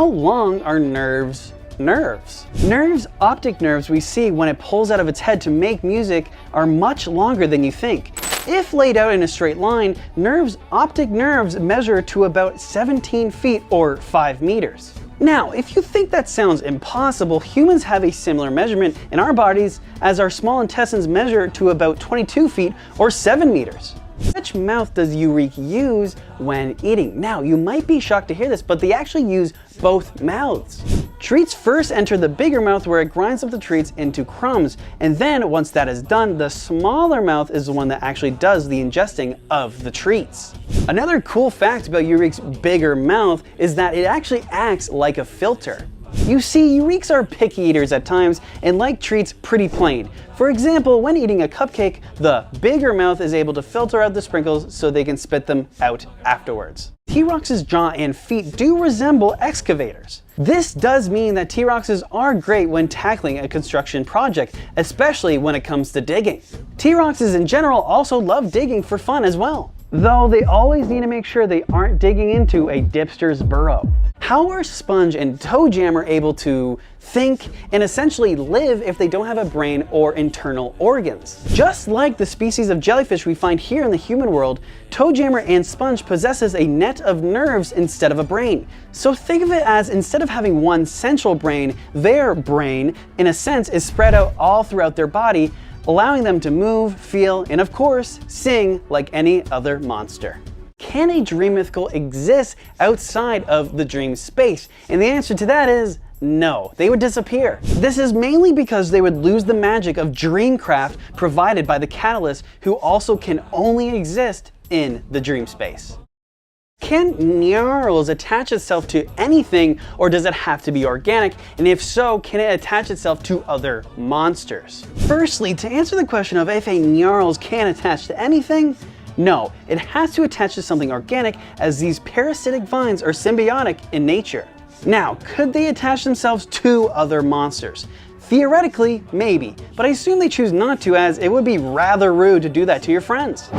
How long are nerves? Nerves, optic nerves we see when it pulls out of its head to make music, are much longer than you think. If laid out in a straight line, optic nerves measure to about 17 feet or 5 meters. Now, if you think that sounds impossible, humans have a similar measurement in our bodies, as our small intestines measure to about 22 feet or 7 meters. Which mouth does Eure use when eating? Now, you might be shocked to hear this, but they actually use both mouths. Treats first enter the bigger mouth where it grinds up the treats into crumbs, and then once that is done, the smaller mouth is the one that actually does the ingesting of the treats. Another cool fact about Eure's bigger mouth is that it actually acts like a filter. You see, Eureks are picky eaters at times and like treats pretty plain. For example, when eating a cupcake, the bigger mouth is able to filter out the sprinkles so they can spit them out afterwards. T-Rex's jaw and feet do resemble excavators. This does mean that T-Rexes are great when tackling a construction project, especially when it comes to digging. T-Rexes in general also love digging for fun as well, though they always need to make sure they aren't digging into a dipster's burrow. How are sponge and toe jammer able to think and essentially live if they don't have a brain or internal organs? Just like the species of jellyfish we find here in the human world, toe jammer and sponge possesses a net of nerves instead of a brain. So think of it as, instead of having one central brain, their brain, in a sense, is spread out all throughout their body, allowing them to move, feel, and of course, sing like any other monster. Can a dream mythical exist outside of the dream space? And the answer to that is no, they would disappear. This is mainly because they would lose the magic of dreamcraft provided by the catalyst, who also can only exist in the dream space. Can Eure attach itself to anything, or does it have to be organic? And if so, can it attach itself to other monsters? Firstly, to answer the question of if a Eure can attach to anything, no, it has to attach to something organic, as these parasitic vines are symbiotic in nature. Now, could they attach themselves to other monsters? Theoretically, maybe, but I assume they choose not to, as it would be rather rude to do that to your friends.